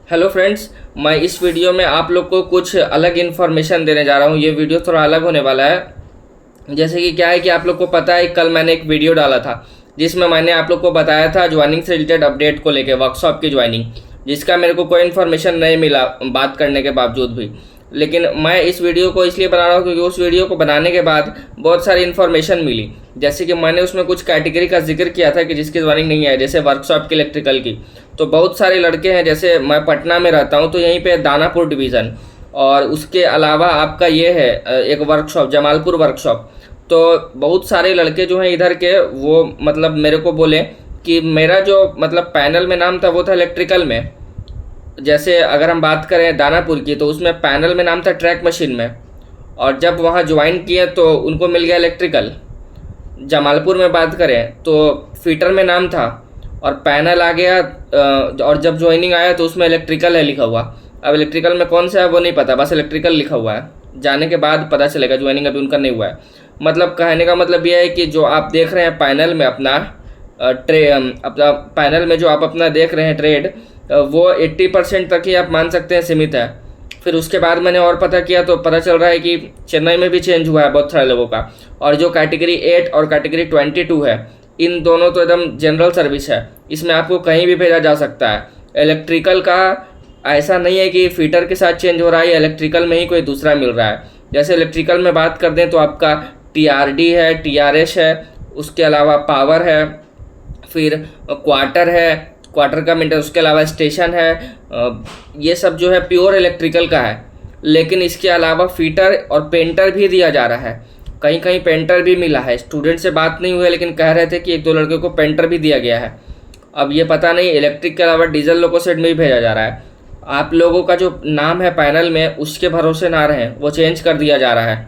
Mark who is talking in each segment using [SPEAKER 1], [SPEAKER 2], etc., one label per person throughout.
[SPEAKER 1] Hello friends, मैं इस video में आप लोग को कुछ अलग इन्फॉर्मेशन देने जा रहा हूँ। ये वीडियो थोड़ा अलग होने वाला है। जैसे कि क्या है कि आप लोग को पता है, कल मैंने एक वीडियो डाला था जिसमें मैंने आप लोग को बताया था ज्वाइनिंग से रिलेटेड अपडेट को लेकर, वर्कशॉप की ज्वाइनिंग, जिसका मेरे को कोई इन्फॉर्मेशन नहीं मिला बात करने के बावजूद भी। लेकिन मैं इस वीडियो को इसलिए बना रहा हूँ क्योंकि उस वीडियो को बनाने के बाद बहुत सारी इन्फॉर्मेशन मिली। जैसे कि मैंने उसमें कुछ कैटेगरी का जिक्र किया था कि जिसकी ज्वाइनिंग नहीं है, जैसे वर्कशॉप की, इलेक्ट्रिकल की। तो बहुत सारे लड़के हैं, जैसे मैं पटना में रहता हूँ तो यहीं पे दानापुर डिवीज़न, और उसके अलावा आपका ये है एक वर्कशॉप, जमालपुर वर्कशॉप। तो बहुत सारे लड़के जो हैं इधर के, वो मतलब मेरे को बोले कि मेरा जो मतलब पैनल में नाम था वो था इलेक्ट्रिकल में। जैसे अगर हम बात करें दानापुर की, तो उसमें पैनल में नाम था ट्रैक मशीन में, और जब वहाँ ज्वाइन किए तो उनको मिल गया इलेक्ट्रिकल। जमालपुर में बात करें तो फीटर में नाम था और पैनल आ गया, और जब ज्वाइनिंग आया तो उसमें इलेक्ट्रिकल है लिखा हुआ। अब इलेक्ट्रिकल में कौन सा है वो नहीं पता, बस इलेक्ट्रिकल लिखा हुआ है। जाने के बाद पता चलेगा, ज्वाइनिंग अभी उनका नहीं हुआ है। मतलब कहने का मतलब यह है कि जो आप देख रहे हैं पैनल में अपना अपना पैनल में जो आप अपना देख रहे हैं ट्रेड, वो 80% तक ही आप मान सकते हैं सीमित है। फिर उसके बाद मैंने और पता किया तो पता चल रहा है कि चेन्नई में भी चेंज हुआ है बहुत सारे लोगों का। और जो कैटेगरी 8 और कैटेगरी 22 है, इन दोनों तो एकदम जनरल सर्विस है, इसमें आपको कहीं भी भेजा जा सकता है। इलेक्ट्रिकल का ऐसा नहीं है कि फीटर के साथ चेंज हो रहा है या इलेक्ट्रिकल में ही कोई दूसरा मिल रहा है। जैसे इलेक्ट्रिकल में बात कर दें तो आपका TRD है, TRS है, उसके अलावा पावर है, फिर क्वार्टर है, क्वार्टर का मीटर, उसके अलावा स्टेशन है। ये सब जो है प्योर इलेक्ट्रिकल का है। लेकिन इसके अलावा फीटर और पेंटर भी दिया जा रहा है, कहीं कहीं पेंटर भी मिला है। स्टूडेंट से बात नहीं हुई है, लेकिन कह रहे थे कि एक दो लड़के को पेंटर भी दिया गया है। अब ये पता नहीं इलेक्ट्रिक के अलावा डीजल लोको सेट में भी भेजा जा रहा है। आप लोगों का जो नाम है पैनल में, उसके भरोसे ना रहें, वो चेंज कर दिया जा रहा है।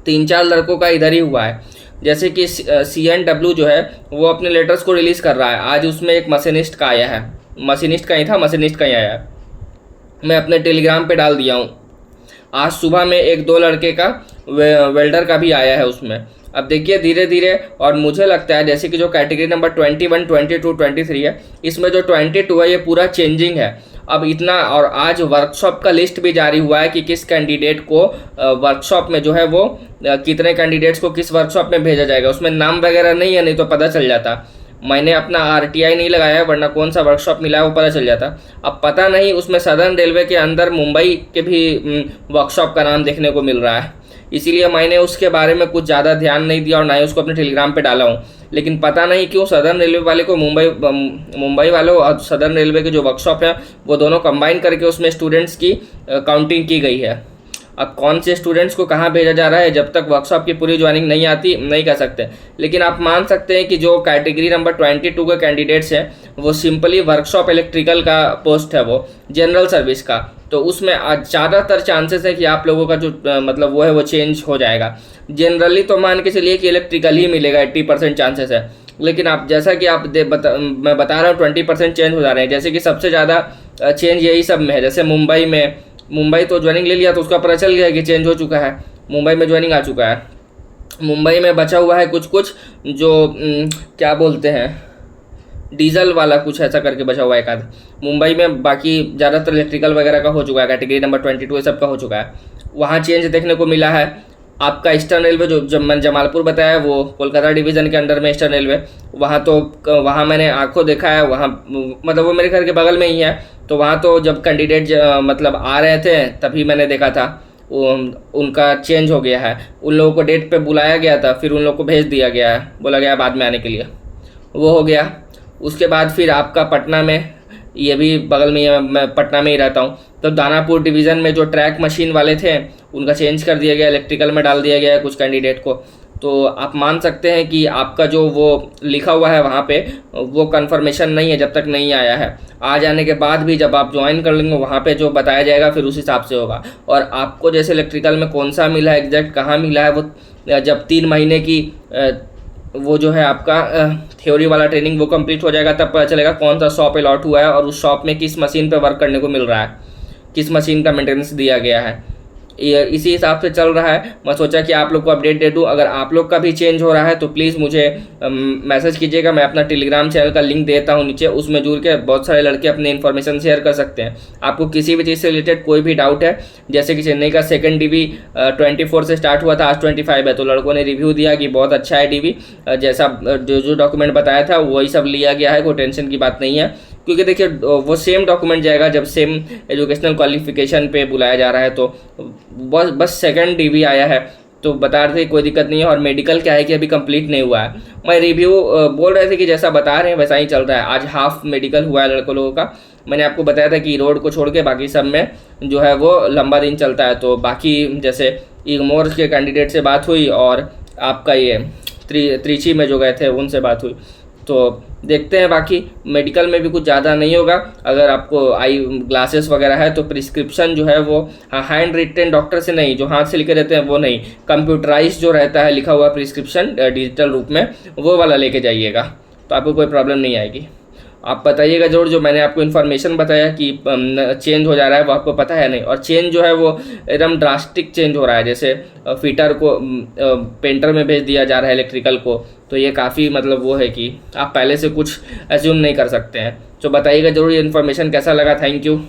[SPEAKER 1] 3-4 लड़कों का इधर ही हुआ है। जैसे कि CNW जो है वो अपने लेटर्स को रिलीज़ कर रहा है। आज उसमें एक मशीनिस्ट का आया है, मशीनिस्ट का ही था, मशीनिस्ट का ही आया है। मैं अपने टेलीग्राम पे डाल दिया हूँ। आज सुबह में 1-2 लड़के का वेल्डर का भी आया है उसमें। अब देखिए धीरे धीरे, और मुझे लगता है जैसे कि जो कैटेगरी नंबर 21, 22, 23 है, इसमें जो 22 है ये पूरा चेंजिंग है। अब इतना, और आज वर्कशॉप का लिस्ट भी जारी हुआ है कि किस कैंडिडेट को वर्कशॉप में जो है वो कितने कैंडिडेट्स को किस वर्कशॉप में भेजा जाएगा। उसमें नाम वगैरह नहीं है, नहीं तो पता चल जाता। मैंने अपना RTI नहीं लगाया है, वरना कौन सा वर्कशॉप मिला है वो पता चल जाता। अब पता नहीं उसमें सदर्न रेलवे के अंदर मुंबई के भी वर्कशॉप का नाम देखने को मिल रहा है, इसीलिए मैंने उसके बारे में कुछ ज़्यादा ध्यान नहीं दिया और ना ही उसको अपने टेलीग्राम पे डाला हूँ। लेकिन पता नहीं क्यों सदर्न रेलवे वाले को मुंबई वालों और सदर्न रेलवे के जो वर्कशॉप है वो दोनों कंबाइन करके उसमें स्टूडेंट्स की काउंटिंग की गई है। अब कौन से स्टूडेंट्स को कहाँ भेजा जा रहा है, जब तक वर्कशॉप की पूरी ज्वाइनिंग नहीं आती नहीं कह सकते। लेकिन आप मान सकते हैं कि जो कैटेगरी नंबर 22 के कैंडिडेट्स हैं वो सिंपली वर्कशॉप इलेक्ट्रिकल का पोस्ट है, वो जनरल सर्विस का। तो उसमें ज़्यादातर चांसेस है कि आप लोगों का जो मतलब वो है वो चेंज हो जाएगा। जनरली तो मान के चलिए कि इलेक्ट्रिकल ही मिलेगा, 80% चांसेस है। लेकिन आप जैसा कि आप मैं बता रहा हूँ 20% चेंज हो जा रहे हैं। जैसे कि सबसे ज़्यादा चेंज यही सब में है। जैसे मुंबई तो ज्वाइनिंग ले लिया तो उसका पता चल गया कि चेंज हो चुका है, मुंबई में ज्वाइनिंग आ चुका है। मुंबई में बचा हुआ है कुछ जो क्या बोलते हैं, डीजल वाला कुछ ऐसा करके बचा हुआ है एक आध मुंबई में। बाकी ज़्यादातर इलेक्ट्रिकल वगैरह का हो चुका है, कैटेगरी नंबर 22 सब का हो चुका है। वहाँ चेंज देखने को मिला है। आपका ईस्टर्न रेलवे जो मैंने जमालपुर बताया, वो कोलकाता डिवीज़न के अंडर में ईस्टर्न रेलवे, वहाँ मैंने आंखों देखा है। वहाँ मतलब वो मेरे घर के बगल में ही है। तो वहाँ तो जब कैंडिडेट मतलब आ रहे थे तभी मैंने देखा था उनका चेंज हो गया है। उन लोगों को डेट पे बुलाया गया था, फिर उन लोगों को भेज दिया गया है, बोला गया बाद में आने के लिए, वो हो गया। उसके बाद फिर आपका पटना में, ये भी बगल में ही है, मैं पटना में ही रहता हूँ। तो दानापुर डिवीज़न में जो ट्रैक मशीन वाले थे उनका चेंज कर दिया गया, इलेक्ट्रिकल में डाल दिया गया है कुछ कैंडिडेट को। तो आप मान सकते हैं कि आपका जो वो लिखा हुआ है वहाँ पे वो कंफर्मेशन नहीं है जब तक नहीं आया है। आ जाने के बाद भी जब आप ज्वाइन कर लेंगे वहाँ पे जो बताया जाएगा फिर उस हिसाब से होगा। और आपको जैसे इलेक्ट्रिकल में कौन सा मिला है, एग्जैक्ट कहाँ मिला है, वो जब 3 महीने की वो जो है आपका थ्योरी वाला ट्रेनिंग वो कंप्लीट हो जाएगा तब पता चलेगा कौन सा शॉप अलॉट हुआ है और उस शॉप में किस मशीन पे वर्क करने को मिल रहा है, किस मशीन का मेंटेनेंस दिया गया है। ये इसी हिसाब से चल रहा है। मैं सोचा कि आप लोग को अपडेट दे दूँ। अगर आप लोग का भी चेंज हो रहा है तो प्लीज़ मुझे मैसेज कीजिएगा। मैं अपना टेलीग्राम चैनल का लिंक देता हूँ नीचे, उसमें जुड़ के बहुत सारे लड़के अपने इन्फॉर्मेशन शेयर कर सकते हैं। आपको किसी भी चीज़ से रिलेटेड कोई भी डाउट है, जैसे कि चेन्नई का सेकंड डीबी 24 से स्टार्ट हुआ था, आज 25 है, तो लड़कों ने रिव्यू दिया कि बहुत अच्छा है डीबी, जैसा जो डॉक्यूमेंट बताया था वही सब लिया गया है, कोई टेंशन की बात नहीं है। क्योंकि देखिए वो सेम डॉक्यूमेंट जाएगा जब सेम एजुकेशनल क्वालिफिकेशन पे बुलाया जा रहा है, तो बस सेकंड डीबी आया है तो बता रहे थे कोई दिक्कत नहीं है। और मेडिकल क्या है कि अभी कंप्लीट नहीं हुआ है। मैं रिव्यू बोल रहे थे कि जैसा बता रहे हैं वैसा ही चल रहा है। आज हाफ मेडिकल हुआ है लड़कों लोगों का। मैंने आपको बताया था कि रोड को छोड़ के बाकी सब में जो है वो लंबा दिन चलता है। तो बाकी जैसे इग्मोर के कैंडिडेट से बात हुई और आपका ये त्रिची में जो गए थे उनसे बात हुई, तो देखते हैं। बाकी मेडिकल में भी कुछ ज़्यादा नहीं होगा। अगर आपको आई ग्लासेस वगैरह है तो प्रिस्क्रिप्शन जो है वो हैंड रिटन डॉक्टर से नहीं, जो हाथ से लिखे रहते हैं वो नहीं, कंप्यूटराइज जो रहता है लिखा हुआ प्रिस्क्रिप्शन डिजिटल रूप में, वो वाला लेके जाइएगा, तो आपको कोई प्रॉब्लम नहीं आएगी। आप बताइएगा जरूर जो मैंने आपको इन्फॉर्मेशन बताया कि चेंज हो जा रहा है वो आपको पता है नहीं। और चेंज जो है वो एकदम ड्रास्टिक चेंज हो रहा है, जैसे फिटर को पेंटर में भेज दिया जा रहा है इलेक्ट्रिकल को, तो ये काफ़ी मतलब वो है कि आप पहले से कुछ एज्यूम नहीं कर सकते हैं। तो बताइएगा जरूर ये इन्फॉर्मेशन कैसा लगा। Thank you.